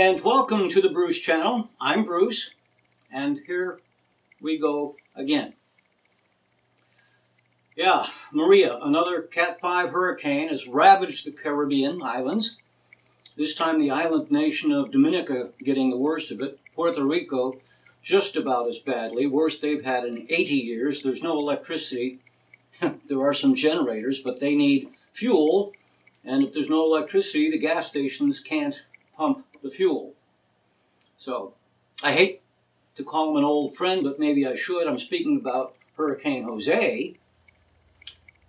And welcome to the Bruce channel. I'm Bruce, and here we go again. Yeah, Maria, another Cat 5 hurricane, has ravaged the Caribbean islands. This time the island nation of Dominica getting the worst of it. Puerto Rico just about as badly, worst they've had in 80 years. There's no electricity. There are some generators, but they need fuel, and if there's no electricity, the gas stations can't pump the fuel. So, I hate to call him an old friend, but maybe I should. I'm speaking about Hurricane Jose.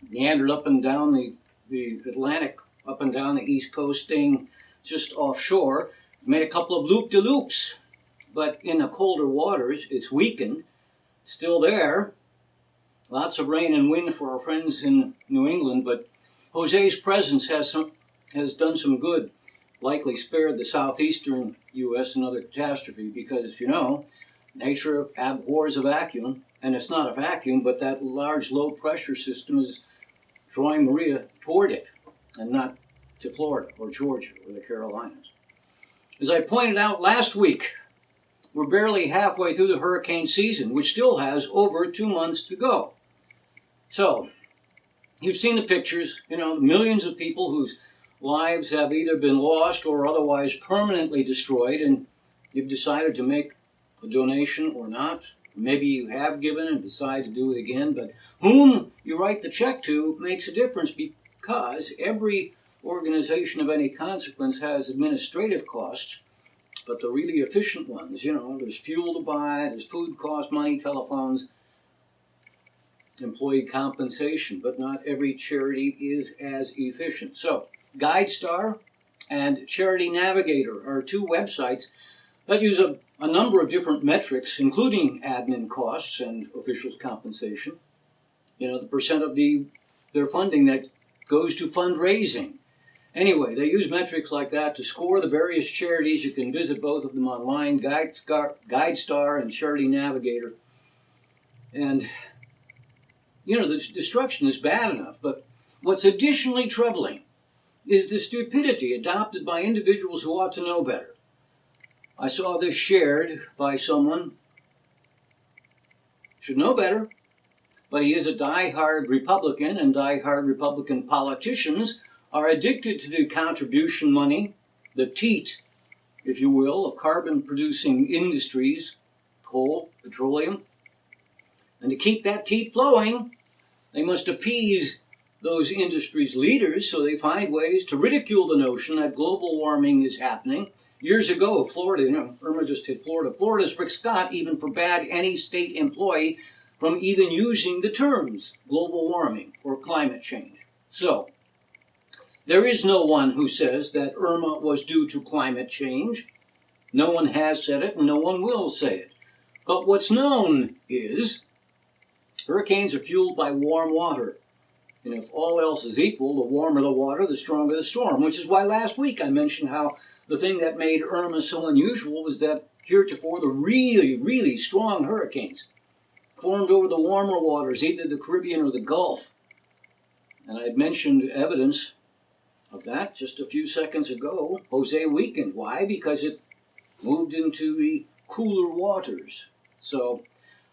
Meandered up and down the Atlantic, up and down the East Coast, staying just offshore. Made a couple of loop-de-loops, but in the colder waters, it's weakened. Still there. Lots of rain and wind for our friends in New England, but Jose's presence has done some good. Likely spared the southeastern U.S. another catastrophe because, you know, nature abhors a vacuum, and it's not a vacuum, but that large low pressure system is drawing Maria toward it, and not to Florida or Georgia or the Carolinas. As I pointed out last week, we're barely halfway through the hurricane season, which still has over 2 months to go. So, you've seen the pictures, you know, the millions of people whose lives have either been lost or otherwise permanently destroyed, and you've decided to make a donation or not. Maybe you have given and decide to do it again, but whom you write the check to makes a difference, because every organization of any consequence has administrative costs, but the really efficient ones, you know, there's fuel to buy, there's food costs, money, telephones, employee compensation, but not every charity is as efficient. So, GuideStar and Charity Navigator are two websites that use a number of different metrics, including admin costs and officials' compensation. You know, the percent of their funding that goes to fundraising. Anyway, they use metrics like that to score the various charities. You can visit both of them online, GuideStar and Charity Navigator. And, you know, the destruction is bad enough, but what's additionally troubling is the stupidity adopted by individuals who ought to know better. I saw this shared by someone, should know better, but he is a die-hard Republican, and die-hard Republican politicians are addicted to the contribution money, the teat, if you will, of carbon-producing industries, coal, petroleum. And to keep that teat flowing, they must appease those industries' leaders, so they find ways to ridicule the notion that global warming is happening. Years ago, Florida, you know, Irma just hit Florida. Florida's Rick Scott even forbade any state employee from even using the terms global warming or climate change. So, there is no one who says that Irma was due to climate change. No one has said it, and no one will say it. But what's known is hurricanes are fueled by warm water. And if all else is equal, the warmer the water, the stronger the storm, which is why last week I mentioned how the thing that made Irma so unusual was that heretofore the really, really strong hurricanes formed over the warmer waters, either the Caribbean or the Gulf. And I had mentioned evidence of that just a few seconds ago. Jose weakened. Why? Because it moved into the cooler waters. So,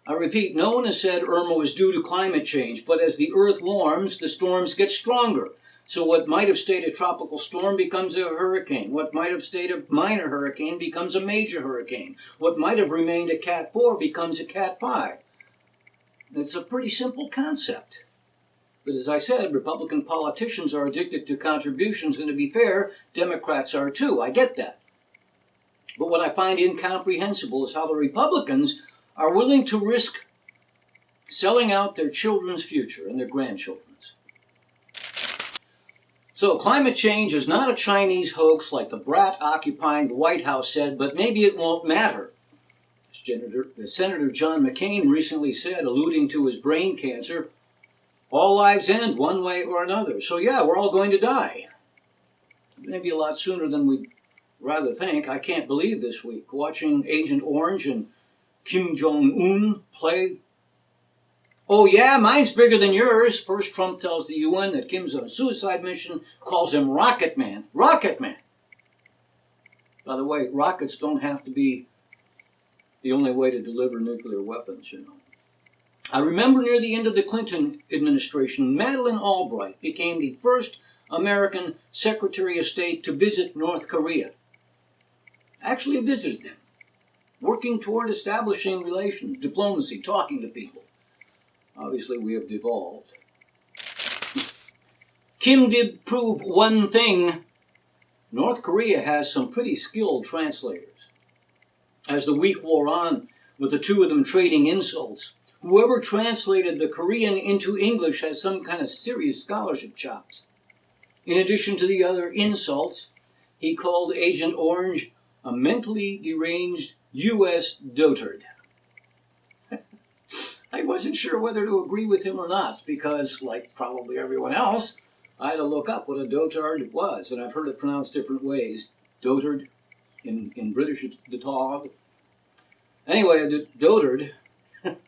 I repeat, no one has said Irma was due to climate change, but as the earth warms, the storms get stronger. So what might have stayed a tropical storm becomes a hurricane. What might have stayed a minor hurricane becomes a major hurricane. What might have remained a Cat 4 becomes a Cat 5. It's a pretty simple concept. But as I said, Republican politicians are addicted to contributions, and to be fair, Democrats are too. I get that. But what I find incomprehensible is how the Republicans are willing to risk selling out their children's future and their grandchildren's. So climate change is not a Chinese hoax like the brat occupying the White House said, but maybe it won't matter. Senator John McCain recently said, alluding to his brain cancer, all lives end one way or another. So yeah, we're all going to die. Maybe a lot sooner than we'd rather think. I can't believe this week, watching Agent Orange and Kim Jong-un play. Oh yeah, mine's bigger than yours. First Trump tells the UN that Kim's on a suicide mission, calls him Rocket Man. Rocket Man! By the way, rockets don't have to be the only way to deliver nuclear weapons, you know. I remember near the end of the Clinton administration, Madeleine Albright became the first American Secretary of State to visit North Korea. Actually visited them, working toward establishing relations, diplomacy, talking to people. Obviously, we have devolved. Kim did prove one thing. North Korea has some pretty skilled translators. As the week wore on, with the two of them trading insults, whoever translated the Korean into English has some kind of serious scholarship chops. In addition to the other insults, he called Agent Orange a mentally deranged U.S. dotard. I wasn't sure whether to agree with him or not, because, like probably everyone else, I had to look up what a dotard was, and I've heard it pronounced different ways. Dotard, in British it's dotard. Anyway, a dotard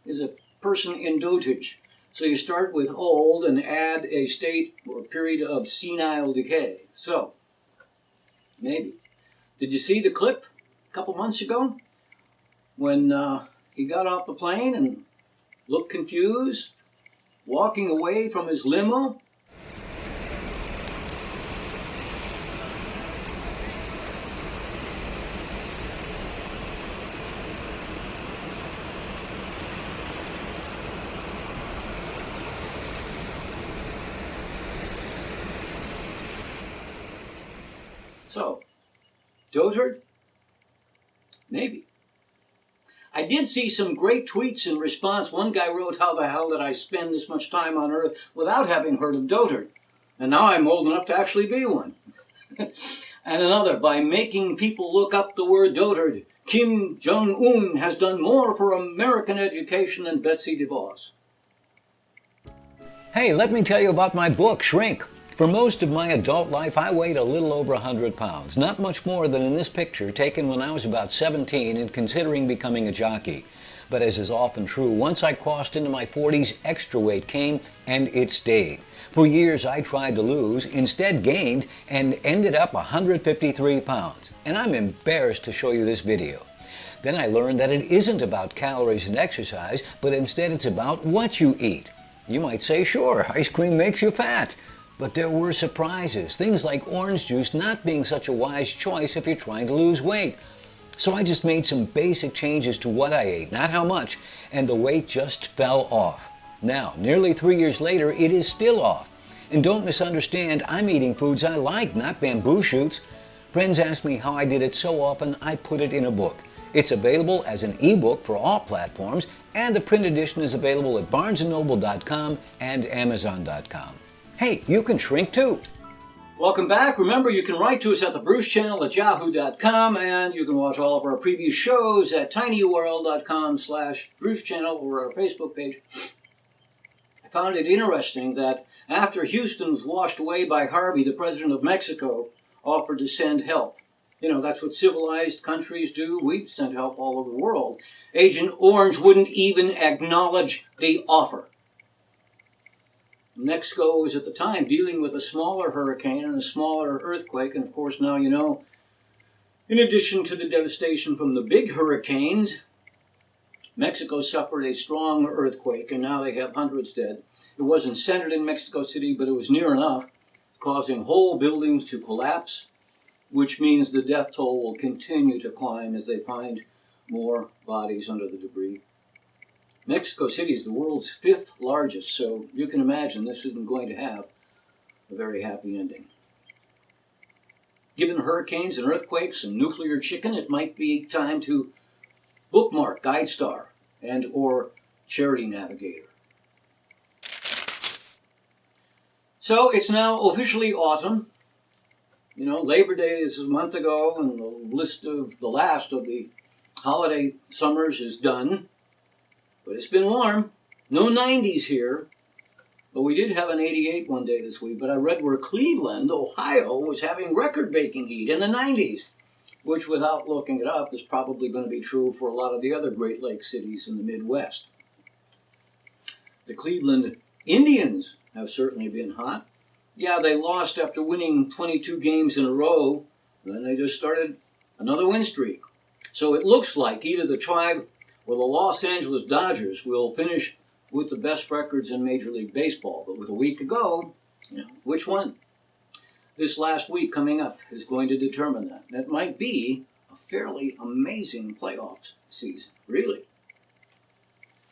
is a person in dotage. So you start with old and add a state or a period of senile decay. So, maybe. Did you see the clip a couple months ago when he got off the plane and looked confused, walking away from his limo? So, dotard? Maybe. I did see some great tweets in response. One guy wrote, "How the hell did I spend this much time on Earth without having heard of dotard? And now I'm old enough to actually be one." And another, "By making people look up the word dotard, Kim Jong-un has done more for American education than Betsy DeVos." Hey, let me tell you about my book, Shrink. For most of my adult life, I weighed a little over 100 pounds, not much more than in this picture taken when I was about 17 and considering becoming a jockey. But as is often true, once I crossed into my 40s, extra weight came and it stayed. For years I tried to lose, instead gained, and ended up 153 pounds. And I'm embarrassed to show you this video. Then I learned that it isn't about calories and exercise, but instead it's about what you eat. You might say, sure, ice cream makes you fat. But there were surprises, things like orange juice not being such a wise choice if you're trying to lose weight. So I just made some basic changes to what I ate, not how much, and the weight just fell off. Now, nearly 3 years later, it is still off. And don't misunderstand, I'm eating foods I like, not bamboo shoots. Friends ask me how I did it so often, I put it in a book. It's available as an ebook for all platforms, and the print edition is available at barnesandnoble.com and amazon.com. Hey, you can shrink too. Welcome back. Remember, you can write to us at the Bruce Channel at yahoo.com, and you can watch all of our previous shows at tinyurl.com/Bruce Channel or our Facebook page. I found it interesting that after Houston was washed away by Harvey, the president of Mexico offered to send help. You know, that's what civilized countries do. We've sent help all over the world. Agent Orange wouldn't even acknowledge the offer. Mexico was at the time dealing with a smaller hurricane and a smaller earthquake, and of course now you know, in addition to the devastation from the big hurricanes, Mexico suffered a strong earthquake, and now they have hundreds dead. It wasn't centered in Mexico City, but it was near enough, causing whole buildings to collapse, which means the death toll will continue to climb as they find more bodies under the debris. Mexico City is the world's 5th largest, so you can imagine this isn't going to have a very happy ending. Given hurricanes and earthquakes and nuclear chicken, it might be time to bookmark GuideStar and or Charity Navigator. So it's now officially autumn. You know, Labor Day is a month ago, and the list of the last of the holiday summers is done. But it's been warm. No 90s here. But we did have an 88 one day this week. But I read where Cleveland, Ohio, was having record-breaking heat in the 90s. Which, without looking it up, is probably going to be true for a lot of the other Great Lakes cities in the Midwest. The Cleveland Indians have certainly been hot. Yeah, they lost after winning 22 games in a row. Then they just started Another win streak. So it looks like either the Tribe or the Los Angeles Dodgers will finish with the best records in Major League Baseball. But with a week to go, which one? This last week coming up is going to determine that. And it might be a fairly amazing playoff season, really.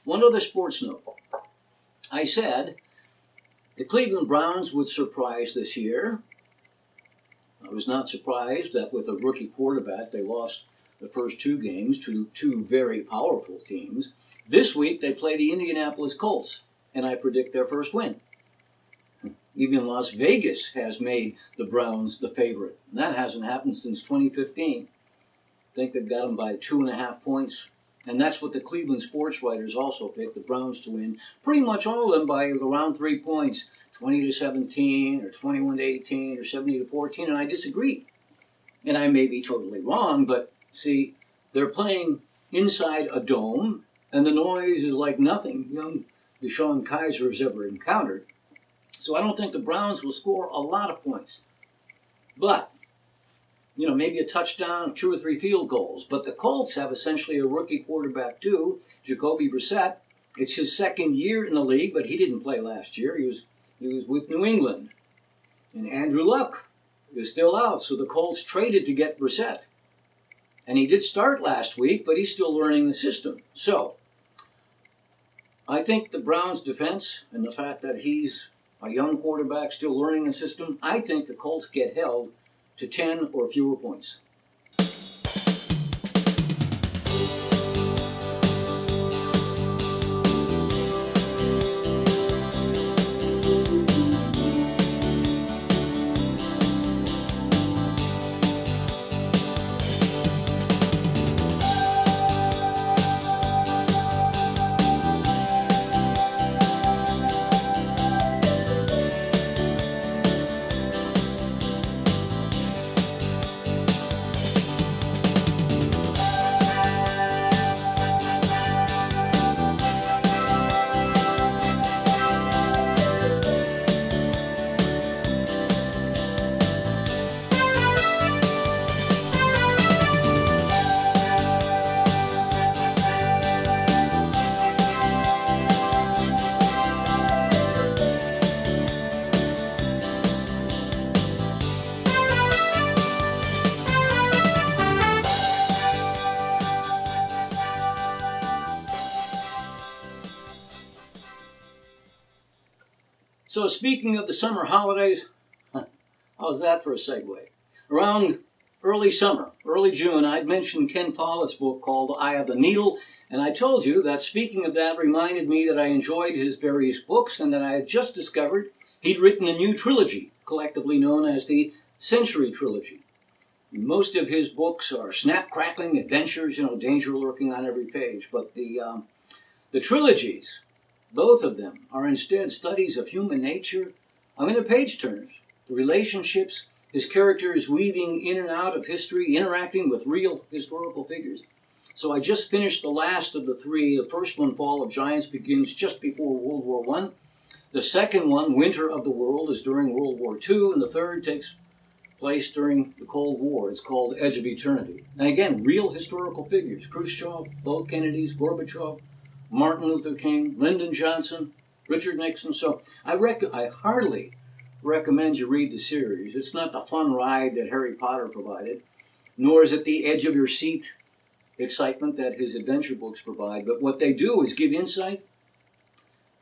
One other sports note. I said the Cleveland Browns would surprise this year. I was not surprised that with a rookie quarterback, they lost the first two games to two very powerful teams. This week, they play the Indianapolis Colts, and I predict their first win. Even Las Vegas has made the Browns the favorite. And that hasn't happened since 2015. I think they've got them by 2.5 points. And that's what the Cleveland sports writers also picked, the Browns to win. Pretty much all of them by around 3 points, 20-17 or 21-18 or 70-14, and I disagree. And I may be totally wrong, but see, they're playing inside a dome, and the noise is like nothing young Deshaun Kaiser has ever encountered. So I don't think the Browns will score a lot of points. But maybe a touchdown, 2 or 3 field goals. But the Colts have essentially a rookie quarterback too, Jacoby Brissett. It's his second year in the league, but he didn't play last year. He was with New England. And Andrew Luck is still out, so the Colts traded to get Brissett. And he did start last week, but he's still learning the system. So I think the Browns' defense and the fact that he's a young quarterback still learning the system, I think the Colts get held to 10 or fewer points. So speaking of the summer holidays, how's that for a segue? Around early summer, early June, I'd mentioned Ken Follett's book called Eye of the Needle, and I told you that speaking of that reminded me that I enjoyed his various books and that I had just discovered he'd written a new trilogy, collectively known as the Century Trilogy. Most of his books are snap-crackling adventures, danger lurking on every page, but the trilogies, both of them, are instead studies of human nature. They're page-turners. The relationships, his characters weaving in and out of history, interacting with real historical figures. So I just finished the last of the 3. The first one, Fall of Giants, begins just before World War I. The second one, Winter of the World, is during World War II. And the third takes place during the Cold War. It's called Edge of Eternity. And again, real historical figures. Khrushchev, both Kennedys, Gorbachev, Martin Luther King, Lyndon Johnson, Richard Nixon. So I heartily recommend you read the series. It's not the fun ride that Harry Potter provided, nor is it the edge of your seat excitement that his adventure books provide. But what they do is give insight,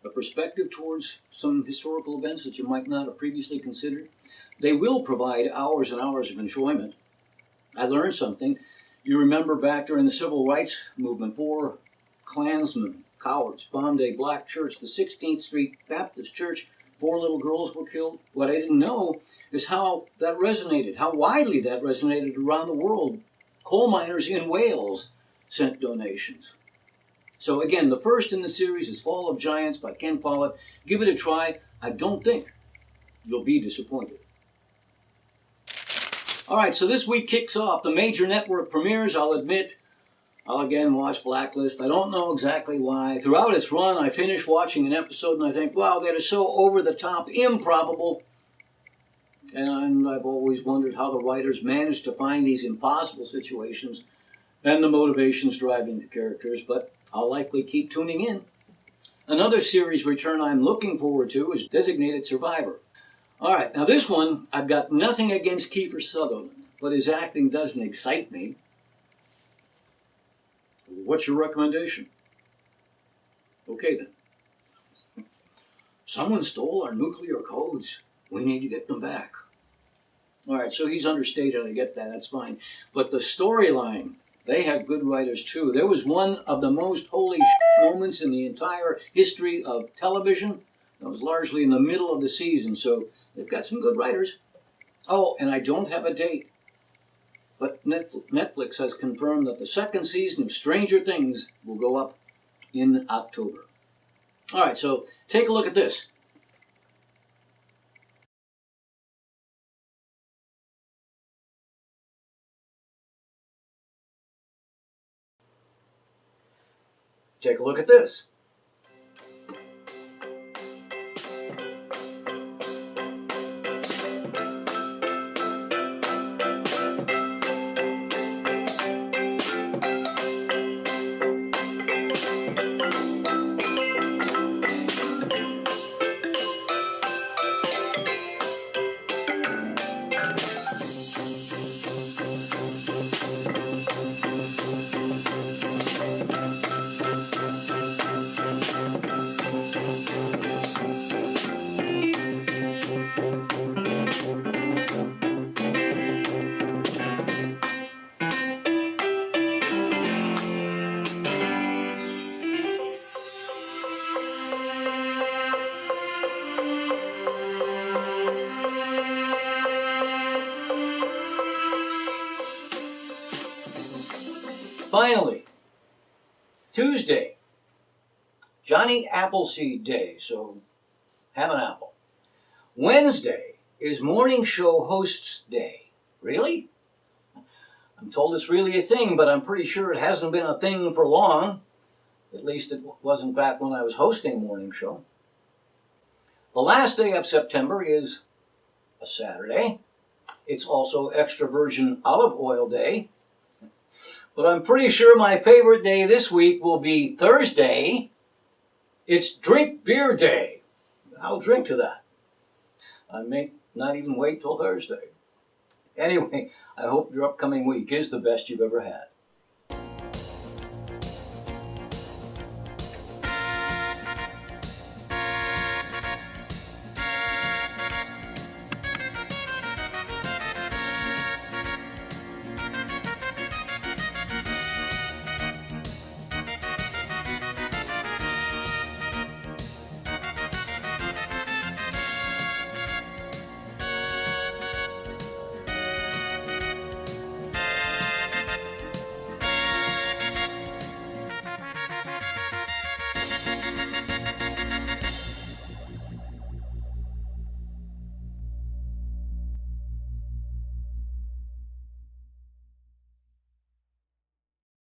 a perspective towards some historical events that you might not have previously considered. They will provide hours and hours of enjoyment. I learned something. You remember back during the Civil Rights Movement, 4 Klansmen, cowards, bombed a black church, the 16th Street Baptist Church. 4 little girls were killed. What I didn't know is how that resonated, how widely that resonated around the world. Coal miners in Wales sent donations. So again, the first in the series is Fall of Giants by Ken Follett. Give it a try. I don't think you'll be disappointed. All right, so this week kicks off the major network premieres. I'll admit, I'll again watch Blacklist. I don't know exactly why. Throughout its run, I finish watching an episode and I think, wow, that is so over the top, improbable. And I've always wondered how the writers manage to find these impossible situations and the motivations driving the characters, but I'll likely keep tuning in. Another series return I'm looking forward to is Designated Survivor. All right, now this one, I've got nothing against Kiefer Sutherland, but his acting doesn't excite me. What's your recommendation? Okay then. Someone stole our nuclear codes. We need to get them back. All right, so he's understated, I get that, that's fine. But the storyline, they had good writers too. There was one of the most holy moments in the entire history of television. That was largely in the middle of the season, so they've got some good writers. Oh, and I don't have a date, but Netflix has confirmed that the second season of Stranger Things will go up in October. All right, so take a look at this. Take a look at this. Finally, Tuesday, Johnny Appleseed Day, so have an apple. Wednesday is Morning Show Hosts Day. Really? I'm told it's really a thing, but I'm pretty sure it hasn't been a thing for long. At least it wasn't back when I was hosting Morning Show. The last day of September is a Saturday. It's also Extra Virgin Olive Oil Day. But I'm pretty sure my favorite day this week will be Thursday. It's Drink Beer Day. I'll drink to that. I may not even wait till Thursday. Anyway, I hope your upcoming week is the best you've ever had.